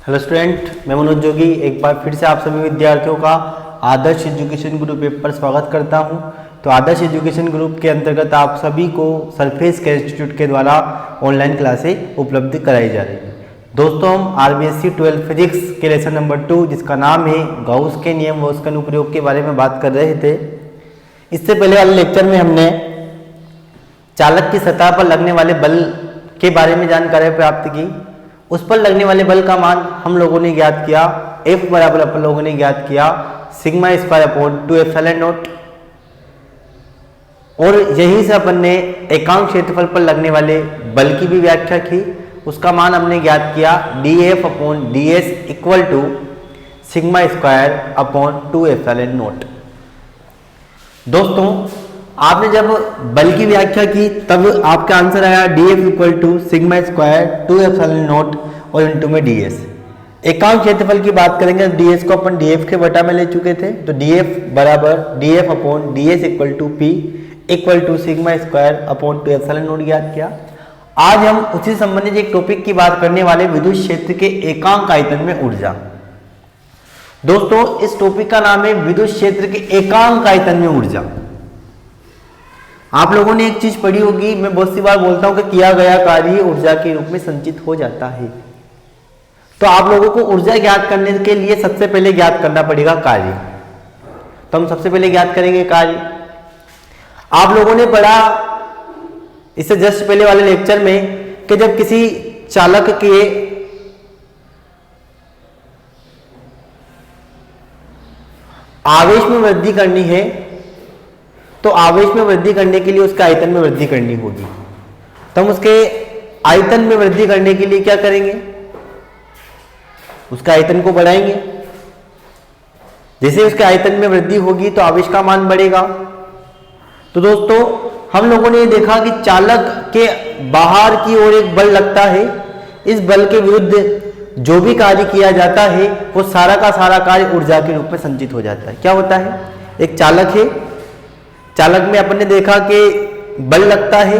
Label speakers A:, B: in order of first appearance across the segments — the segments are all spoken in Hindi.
A: हेलो स्टूडेंट, मैं मनोज जोगी एक बार फिर से आप सभी विद्यार्थियों का आदर्श एजुकेशन ग्रुप ऐप पर स्वागत करता हूं। तो आदर्श एजुकेशन ग्रुप के अंतर्गत आप सभी को सरफेस केयर इंस्टीट्यूट के द्वारा ऑनलाइन क्लासें उपलब्ध कराई जा रही है। दोस्तों, हम आरबीएससी 12 फिजिक्स के लेसन नंबर 2 जिसका नाम है गाउस के नियम व उसके अनुप्रयोग के बारे में बात कर रहे थे। इससे पहले वाले लेक्चर में हमने चालक की सतह पर लगने वाले बल के बारे में जानकारी प्राप्त की। उस पर लगने वाले बल का मान हम लोगों ने ज्ञात किया। F बराबर अपन लोगों ने ज्ञात किया sigma square upon 2 epsilon naught. और यहीं से अपन ने एकांक क्षेत्रफल पर लगने वाले बल की भी व्याख्या की। उसका मान हमने ज्ञात किया dF upon ds equal to sigma square upon 2 epsilon naught. दोस्तों, आपने जब बल की व्याख्या की तब आपका आंसर आया dF equal to sigma square 2 epsilon naught और इनटू में ds। एकांक क्षेत्रफल की बात करेंगे तो ds को अपन dF के बटा में ले चुके थे, तो dF बराबर dF upon ds equal to p equal to sigma square upon 2 epsilon naught ज्ञात किया। आज हम उसी संबंधित एक टॉपिक की बात करने वाले विद्युत क्षेत्र के एकांक आयतन में ऊर्जा। दोस्तों, इस टॉपिक का नाम है विद्युत क्षेत्र के एकांक आयतन में ऊर्जा। आप लोगों ने एक चीज पढ़ी होगी, मैं बहुत सी बार बोलता हूं कि किया गया कार्य ऊर्जा के रूप में संचित हो जाता है। तो आप लोगों को ऊर्जा ज्ञात करने के लिए सबसे पहले ज्ञात करना पड़ेगा कार्य। तो हम सबसे पहले ज्ञात करेंगे कार्य। आप लोगों ने पढ़ा इससे जस्ट पहले वाले लेक्चर में कि जब किसी चालक के आवेश में वृद्धि करनी है तो आवेश में वृद्धि करने के लिए उसके आयतन में वृद्धि करनी होगी। तो हम उसके आयतन में वृद्धि करने के लिए क्या करेंगे? उसका आयतन को बढ़ाएंगे। जैसे उसके आयतन में वृद्धि होगी तो आवेश का मान बढ़ेगा। तो दोस्तों, हम लोगों ने देखा कि चालक के बाहर की ओर एक बल लगता है। इस बल के विरुद्ध जो भी कार्य किया जाता है वो सारा का सारा कार्य ऊर्जा के रूप में संचित हो जाता है। क्या होता है? एक चालक है, चालक में अपन ने देखा कि बल लगता है।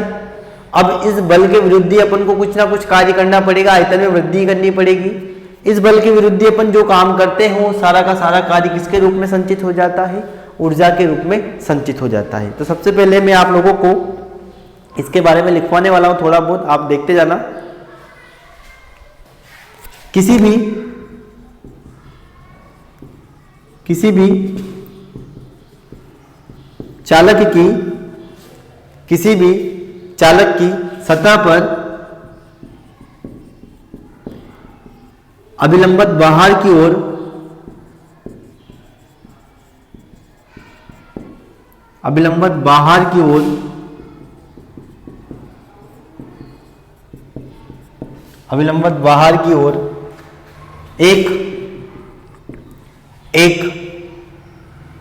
A: अब इस बल के विरुद्ध अपन को कुछ ना कुछ कार्य करना पड़ेगा, आयतन में वृद्धि करनी पड़ेगी। इस बल के विरुद्ध अपन जो काम करते हो सारा का सारा कार्य किसके रूप में संचित हो जाता है? ऊर्जा के रूप में संचित हो जाता है। तो सबसे पहले मैं आप लोगों को इसके बारे में लिखवाने वाला हूं, थोड़ा बहुत आप देखते जाना। किसी भी चालक की सतह पर अभिलंबत बाहर की ओर एक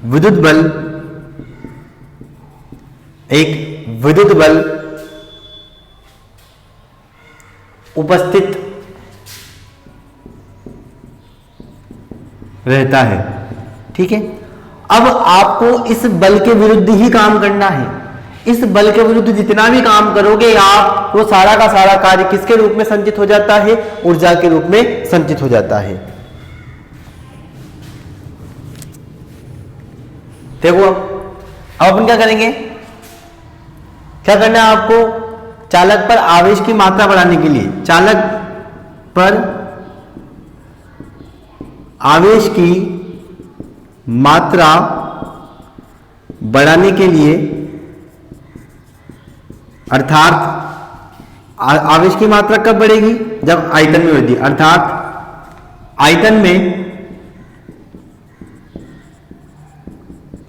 A: विद्युत बल उपस्थित रहता है। ठीक है, अब आपको इस बल के विरुद्ध ही काम करना है। इस बल के विरुद्ध जितना भी काम करोगे आप, वो सारा का सारा कार्य किसके रूप में संचित हो जाता है? ऊर्जा के रूप में संचित हो जाता है। देखो, अब अपन क्या करेंगे? क्या करना है आपको? चालक पर आवेश की मात्रा बढ़ाने के लिए, चालक पर आवेश की मात्रा बढ़ाने के लिए, अर्थात आवेश की मात्रा कब बढ़ेगी? जब आयतन में वृद्धि, अर्थात आयतन में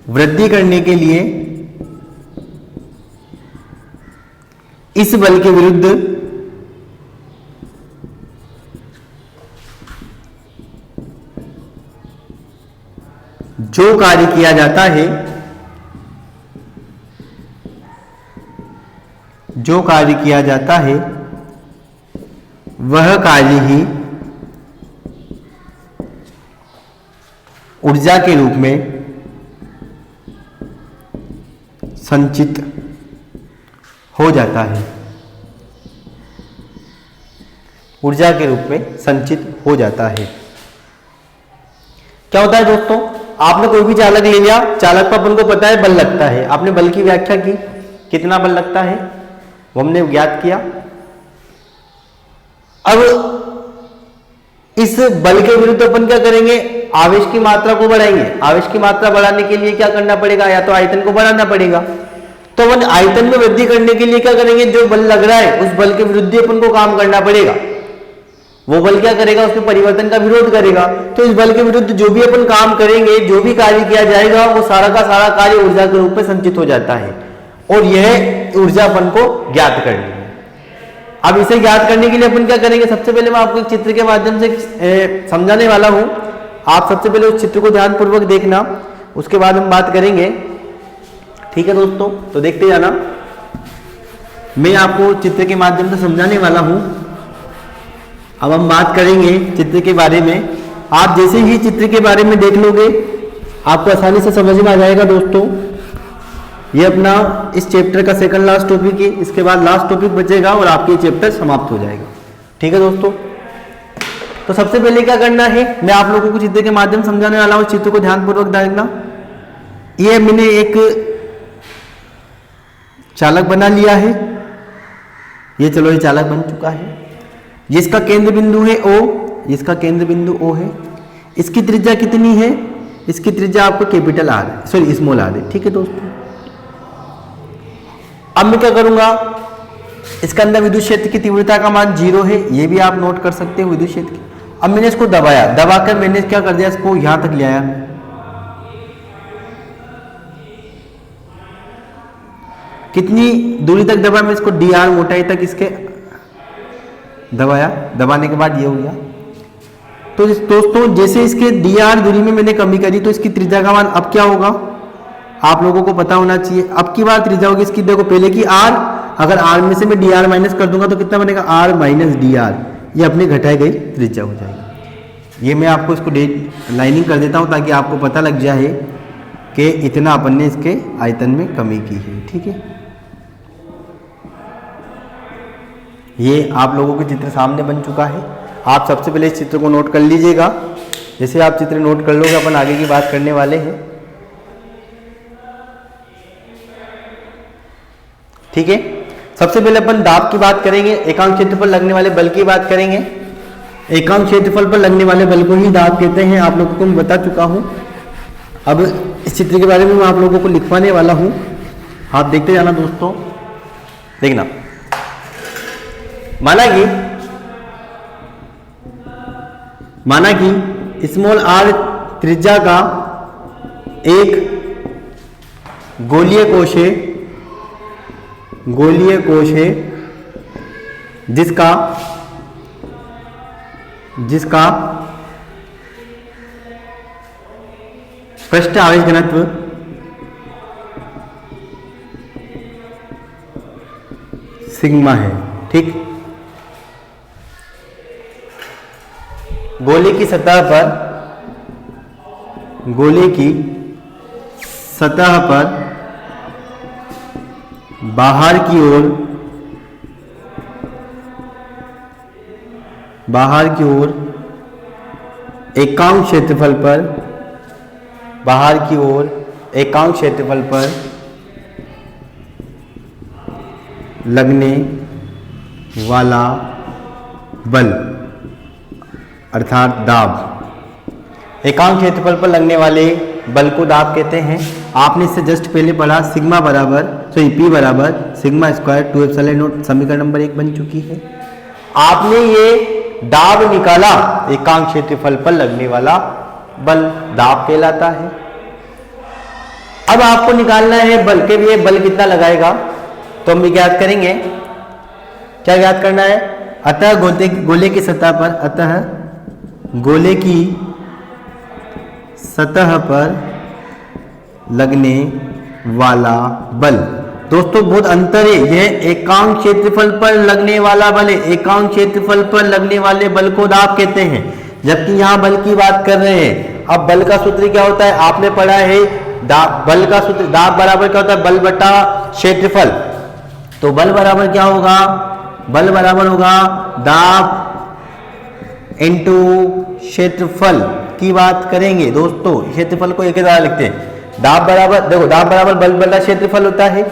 A: वृद्धि करने के लिए इस बल के विरुद्ध जो कार्य किया जाता है, वह कार्य ही ऊर्जा के रूप में संचित हो जाता है, ऊर्जा के रूप में संचित हो जाता है। क्या होता है दोस्तों, आपने कोई भी चालक ले लिया, चालक पर अपन को पता है बल लगता है, आपने बल की व्याख्या की, कितना बल लगता है वो हमने ज्ञात किया। अब इस बल के विरुद्ध अपन क्या करेंगे, आवेश की मात्रा को बढ़ाएंगे। आवेश की मात्रा बढ़ाने के लिए क्या करना पड़ेगा, या तो आयतन को बढ़ाना पड़ेगा। तो अपन आयतन में वृद्धि करने के लिए क्या करेंगे, जो बल लग रहा है उस बल के विरुद्ध अपन को काम करना पड़ेगा। वो बल क्या करेगा, उसमें परिवर्तन का विरोध करेगा। तो इस बल के विरुद्ध जो भी अपन काम करेंगे, जो भी कार्य किया जाएगा, वो सारा का सारा कार्य ऊर्जा के रूप में संचित हो जाता है, और यह ऊर्जा अपन को ज्ञात करनी है। अब इसे ज्ञात करने के लिए अपन क्या करेंगे, सबसे पहले मैं आपको एक चित्र के माध्यम से समझाने वाला हूं। आप सबसे पहले उस चित्र को ध्यानपूर्वक देखना, उसके बाद हम बात करेंगे। ठीक है दोस्तों, तो देखते जाना। मैं आपको चित्र के माध्यम से समझाने वाला हूं। अब हम बात करेंगे चित्र के बारे में। आप जैसे ही चित्र के बारे में देख लोगे, आपको आसानी से समझ में आ जाएगा दोस्तों। ये अपना इस चैप्टर का सेकंड लास्ट टॉपिक है, इसके बाद लास्ट टॉपिक बचेगा और आपके चैप्टर समाप्त हो जाएगा। ठीक है दोस्तों, तो सबसे पहले क्या करना है, मैं आप लोगों को चित्र के माध्यम समझाने वाला हूं। चित्र को ध्यानपूर्वक देखना। ये मैंने एक चालक बना लिया है, ये चलो ये चालक बन चुका है। जिसका केंद्र बिंदु है O, जिसका केंद्र बिंदु O है। इसकी त्रिज्या कितनी है, इसकी त्रिज्या आपको कैपिटल R है, सॉरी स्मॉल R है। ठीक है दोस्तों, अब मैं क्या करूंगा, इसके अंदर विद्युत क्षेत्र की तीव्रता का मान 0 है, ये भी आप नोट कर सकते हो विद्युत क्षेत्र की। अब मैंने इसको दबाया, दबाकर मैंने क्या कर दिया, इसको यहां तक ले आया। कितनी दूरी तक दबाया मैं इसको, dr मोटाई तक इसके दबाया। दबाने के बाद ये हो गया। तो दोस्तों जैसे इसके dr दूरी में मैंने कमी करी, तो इसकी त्रिज्या का मान अब क्या होगा, आप लोगों को पता होना चाहिए। अब की बार त्रिज्या होगी इसकी, देखो पहले की r, अगर r में से मैं dr माइनस कर दूंगा तो कितना बनेगा, r माइनस dr, ये अपनी घटाई गई त्रिज्या हो जाएगी। ये मैं आपको इसको लाइनिंग कर देता हूं ताकि आपको पता लग जाए कि इतना अपन ने इसके आयतन में कमी की है। ठीक है, ये आप लोगों के चित्र सामने बन चुका है। आप सबसे पहले इस चित्र को नोट कर लीजिएगा। जैसे आप चित्र नोट कर लोगे, अपन आगे की बात करने वाले हैं। ठीक है, सबसे पहले अपन दाब की बात करेंगे, एकांक क्षेत्र पर लगने वाले बल की बात करेंगे। एकांक क्षेत्रफल पर लगने वाले बल को ही दाब कहते हैं, आप लोगों को मैं बता चुका हूं। अब इस चित्र के बारे में मैं आप लोगों को लिखवाने वाला हूं, आप देखते जाना दोस्तों। देखना, माना कि स्मॉल r त्रिज्या का एक गोलीय कोश है, जिसका पृष्ठ आवेश घनत्व सिग्मा है। ठीक, गोले की सतह पर बाहर की ओर एकांक क्षेत्रफल पर लगने वाला बल अर्थात दाब। एकांक क्षेत्रफल पर लगने वाले बल को दाब कहते हैं। आपने इससे जस्ट पहले पढ़ा, सिग्मा बराबर P बराबर सिग्मा स्क्वायर 2 एप्सिलॉन नॉट, समीकरण नंबर 1 बन चुकी है। आपने ये दाब निकाला, एकांक क्षेत्रफल पर लगने वाला बल दाब कहलाता है। अब आपको निकालना है बल के लिए, बल कितना लगाएगा, तो हम ज्ञात करेंगे। क्या ज्ञात करना है, अतः गोले की सतह पर लगने वाला बल। दोस्तों बहुत अंतर है, यह एकांक क्षेत्रफल पर लगने वाला बल है। एकांक क्षेत्रफल पर लगने वाले बल को दाब कहते हैं, जबकि यहां बल की बात कर रहे हैं। अब बल का सूत्र क्या होता है, आपने पढ़ा है बल का सूत्र, दाब बराबर क्या होता है, बल बटा क्षेत्रफल। तो बल बराबर क्या होगा, बल बराबर होगा दाब इनटू क्षेत्रफल की बात करेंगे दोस्तों। क्षेत्रफल को एक ही तरह लिखते हैं, दाब बराबर, देखो दाब बराबर बल बटा क्षेत्रफल होता है।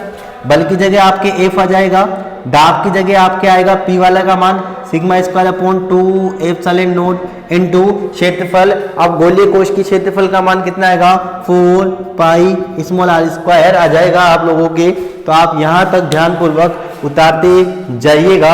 A: बल की जगह आपके एफ आ जाएगा, दाब की जगह आपके आएगा पी वाला का मान sigma square upon 2 epsilon naught into क्षेत्रफल। अब गोलीय कोश की क्षेत्रफल का मान कितना आएगा 4 पाई स्मॉल आर स्क्वायर आ जाएगा आप लोगों के। तो आप यहां तक ध्यानपूर्वक उतारते जाइएगा।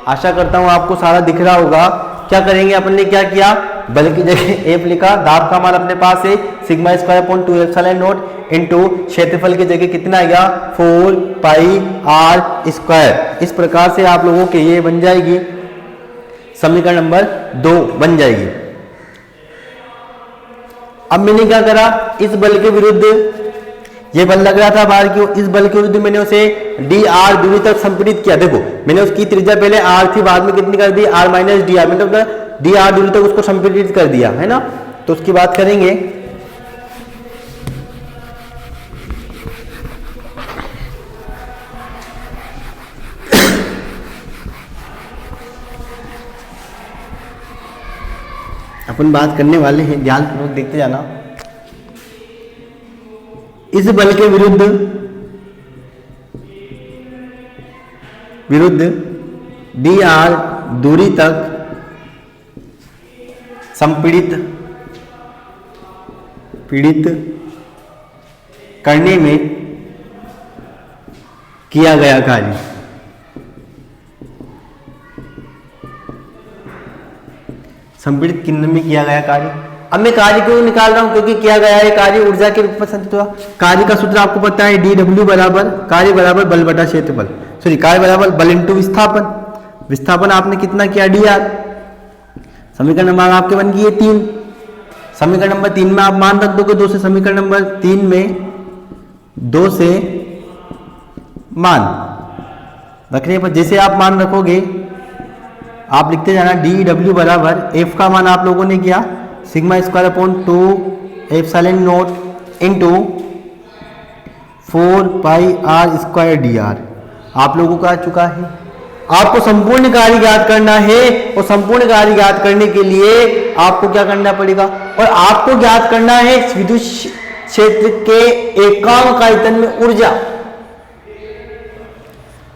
A: आशा करता हूं आपको सारा दिख रहा होगा। क्या करेंगे, अपन ने क्या किया, बल की जगह एफ लिखा, दाब का मान अपने पास है sigma square upon 2 epsilon naught into क्षेत्रफल की जगह कितना आएगा 4 पाई आर स्क्वायर। इस प्रकार से आप लोगों के ये बन जाएगी समीकरण नंबर 2 बन जाएगी। अब मैंने क्या करा, इस बल के विरुद्ध ये बल लग रहा था बाहर की, इस बल के विरुद्ध मैंने उसे डी आर दूरी तक संपीड़ित किया। देखो मैंने उसकी त्रिज्या पहले आर थी, बाद में कितनी कर दी आर माइनस डी आर, मतलब डी आर दूरी तक उसको संपीड़ित कर दिया है ना। तो उसकी बात करेंगे। अपन बात करने वाले हैं, ध्यानपूर्वक देखते जाना। इस बल के विरुद्ध डी आर दूरी तक पीड़ित करने में किया गया कार्य संपीड़ित किरण में किया गया कार्य। अब मैं कार्य क्यों निकाल रहा हूं, क्योंकि किया गया है कार्य ऊर्जा के रूप में संचित हुआ। कार्य का सूत्र आपको पता है dw बराबर कार्य बराबर बल बटा क्षेत्रफल, सॉरी कार्य बराबर बल इंटू विस्थापन। विस्थापन आपने कितना किया dr। समीकरण नंबर आपके बन गई 3। समीकरण नंबर 3 में आप मान रख दोगे 2 से, समीकरण नंबर 3 में 2 से मान रखने पर जैसे आप मान रखोगे आप लिखते जाना dw बराबर f का मान आप लोगों ने किया sigma square upon 2 epsilon naught into 4 pi R square D R आप लोगों का आ चुका है। आपको संपूर्ण कार्य ज्ञात करना है और संपूर्ण कार्य ज्ञात करने के लिए आपको क्या करना पड़ेगा, और आपको ज्ञात करना है विद्युत क्षेत्र के एकांक आयतन में ऊर्जा।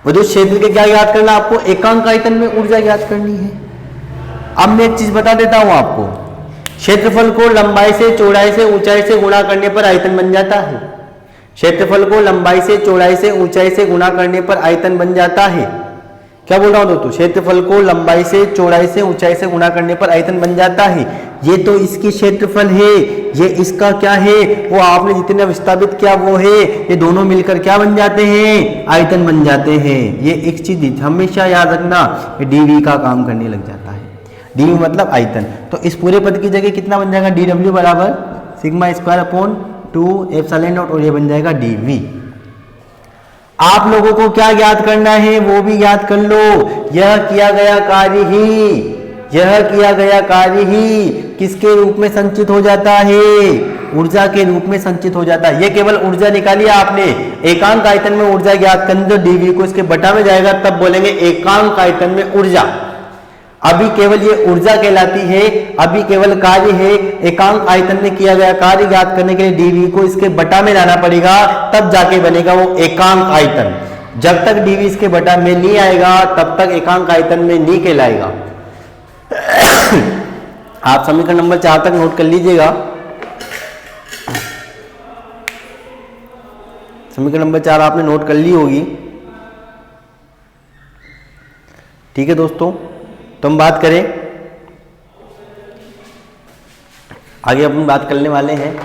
A: विद्युत क्षेत्र के क्या ज्ञात करना, आपको एकांक आयतन में ऊर्जा ज्ञात करनी है। अब मैं एक चीज बता देता हूं आपको, क्षेत्रफल को लंबाई से चौड़ाई से ऊंचाई से गुणा करने पर आयतन बन जाता है। क्षेत्रफल को लंबाई से चौड़ाई से ऊंचाई से गुणा करने पर आयतन बन जाता है। क्या बोल रहा हूं दोस्तों, क्षेत्रफल को लंबाई से चौड़ाई से ऊंचाई से गुणा करने पर आयतन बन जाता है। ये तो इसकी क्षेत्रफल है, ये इसका क्या है, वो आपने जितने विस्थापित किया वो है, ये दोनों मिलकर क्या बन जाते हैं, आयतन बन जाते हैं। ये एक चीज हमेशा याद रखना, डीवी का काम करने लग जाता है। डीवी मतलब आयतन। तो इस पूरे पद की जगह कितना बन जाएगा, डीडब्ल्यू बराबर sigma square upon 2 epsilon naught, और ये बन जाएगा डीवी। आप लोगों को क्या ज्ञात करना है वो भी ज्ञात कर लो। यह किया गया कार्य ही किसके रूप में संचित हो जाता है, ऊर्जा के रूप में संचित हो जाता है। यह केवल ऊर्जा निकाली आपने, एकांक आयतन में ऊर्जा ज्ञात करनी, तो डीवी को इसके बटा में जाएगा, तब बोलेंगे एकांक आयतन में ऊर्जा। अभी केवल ये ऊर्जा कहलाती है, अभी केवल कार्य है। एकांक आयतन में किया गया कार्य ज्ञात करने के लिए डीवी को इसके बटा में लाना पड़ेगा, तब जाके बनेगा वो एकांक आयतन। जब तक डीवी इसके बटा में नहीं आएगा तब तक एकांक आयतन में नहीं कहलाएगा। आप समीकरण नंबर 4 तक नोट कर लीजिएगा। समीकरण नंबर 4 आपने नोट कर ली होगी, ठीक है दोस्तों। तो हम बात करें आगे, अपन बात करने वाले हैं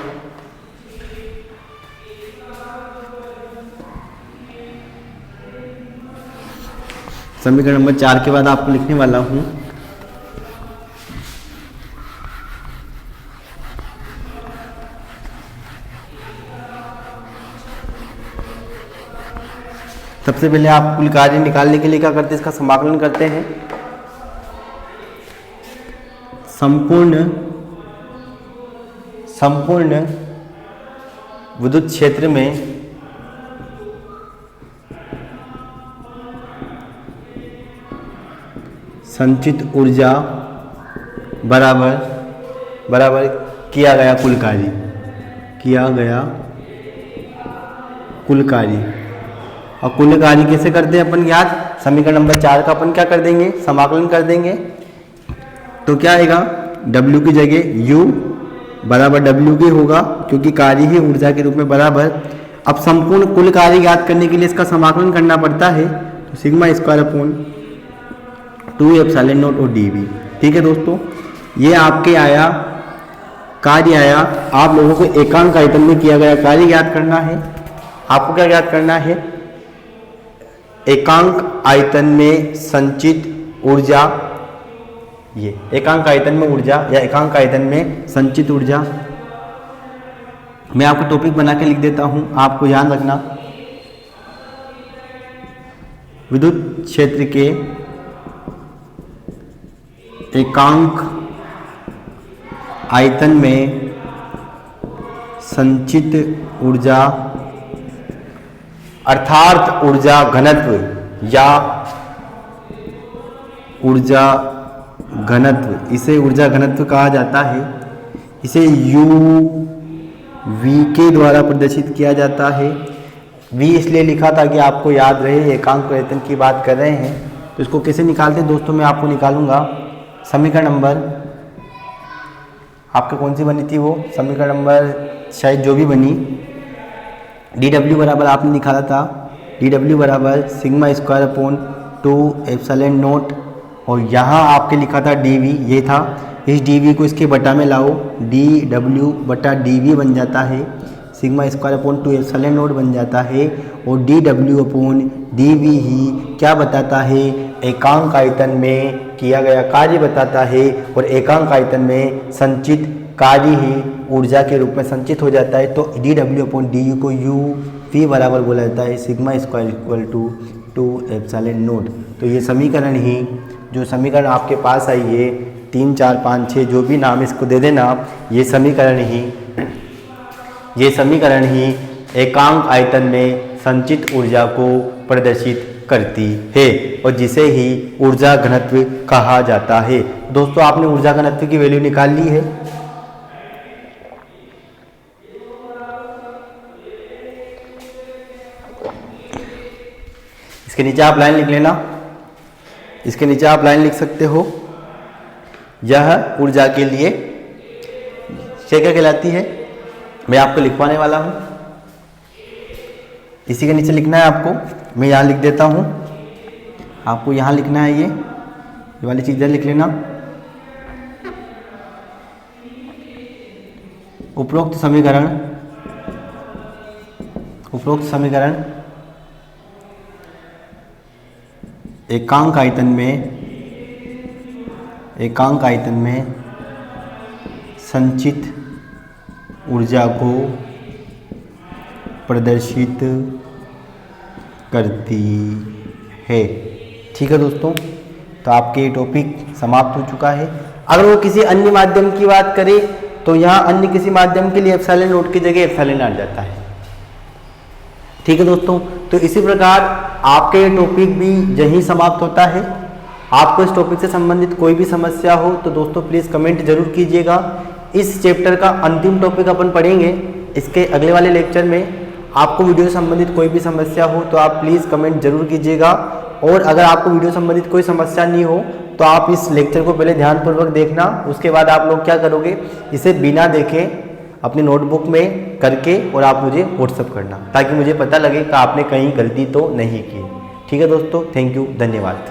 A: समीकरण नंबर 4 के बाद आपको लिखने वाला हूं सबसे पहले आप कुल कार्य निकालने के लिए क्या करते हैं, इसका समाकलन करते हैं। संपूर्ण विद्युत क्षेत्र में संचित ऊर्जा बराबर किया गया कुल कार्य, कुल कार्य। और कुल कार्य कैसे करते हैं अपन याद, समीकरण नंबर 4 का अपन क्या कर देंगे, समाकलन कर देंगे। तो क्या आएगा, W की जगह U बराबर W की होगा, क्योंकि कार्य ही ऊर्जा के रूप में बराबर। अब संपूर्ण कुल कार्य ज्ञात करने के लिए इसका समाकलन करना पड़ता है, तो sigma square upon 2 epsilon naught और dV। ठीक है दोस्तों, ये आपके आया कार्य आया। आप लोगों को एकांक आयतन में किया गया कार्य ज्ञात करना है। आपको क्या ज्ञात करना है, एकांक आयतन में संचित ऊर्जा, ये एकांक आयतन में ऊर्जा या एकांक आयतन में संचित ऊर्जा। मैं आपको टॉपिक बना के लिख देता हूं, आपको ध्यान रखना। विद्युत क्षेत्र के एकांक आयतन में संचित ऊर्जा अर्थात ऊर्जा घनत्व या ऊर्जा घनत्व, इसे ऊर्जा घनत्व कहा जाता है। इसे U V के द्वारा प्रदर्शित किया जाता है। V इसलिए लिखा था कि आपको याद रहे एकांक आयतन की बात कर रहे हैं। तो इसको कैसे निकालते हैं दोस्तों, मैं आपको निकालूंगा। समीकरण नंबर आपके कौन सी बनी थी, वो समीकरण नंबर शायद जो भी बनी, dW बराबर आपने निकाला था, dW बराबर sigma square upon 2 epsilon naught, और यहाँ आपके लिखा था dV, ये था। इस dV को इसके बटा में लाओ, dW बटा dV बन जाता है, sigma square upon 2 epsilon not बन जाता है, और dW अपॉन dV ही क्या बताता है, एकांक आयतन में किया गया कार्य बताता है, और एकांक आयतन में संचित कार्य ही ऊर्जा के रूप में संचित हो जाता है। तो dW अपॉन du को UV बराबर बोला जाता है, sigma square equal to 2 epsilon naught. तो ये समीकरण ही, जो समीकरण आपके पास आई है 3, 4, 5, 6 जो भी नाम इसको दे देना, ये समीकरण ही एकांक आयतन में संचित ऊर्जा को प्रदर्शित करती है, और जिसे ही ऊर्जा घनत्व कहा जाता है। दोस्तों आपने ऊर्जा घनत्व की वैल्यू निकाल ली है। इसके नीचे आप लाइन लिख लेना, इसके नीचे आप लाइन लिख सकते हो, यह ऊर्जा के लिए क्या कहलाती है, मैं आपको लिखवाने वाला हूं। इसी के नीचे लिखना है आपको, मैं यहाँ लिख देता हूँ, आपको यहाँ लिखना है, ये वाली चीज़ें लिख लेना। उपरोक्त समीकरण एकांक आयतन में संचित ऊर्जा को प्रदर्शित करती है। ठीक है दोस्तों, तो आपके ये टॉपिक समाप्त हो चुका है। अगर वो किसी अन्य माध्यम की बात करें तो यहाँ अन्य किसी माध्यम के लिए एप्सिलॉन नॉट की जगह एप्सिलॉन आ जाता है। ठीक है दोस्तों, तो इसी प्रकार आपके ये टॉपिक भी यहीं समाप्त होता है। आपको इस टॉपिक से संबंधित कोई भी समस्या हो तो दोस्तों प्लीज़ कमेंट जरूर कीजिएगा। इस चैप्टर का अंतिम टॉपिक अपन पढ़ेंगे इसके अगले वाले लेक्चर में। आपको वीडियो से संबंधित कोई भी समस्या हो तो आप प्लीज़ कमेंट जरूर कीजिएगा, और अगर आपको वीडियो संबंधित कोई समस्या नहीं हो तो आप इस लेक्चर को पहले ध्यानपूर्वक देखना। उसके बाद आप लोग क्या करोगे, इसे बिना देखे अपनी नोटबुक में करके और आप मुझे व्हाट्सअप करना, ताकि मुझे पता लगे कि आपने कहीं गलती तो नहीं की। ठीक है दोस्तों, थैंक यू, धन्यवाद।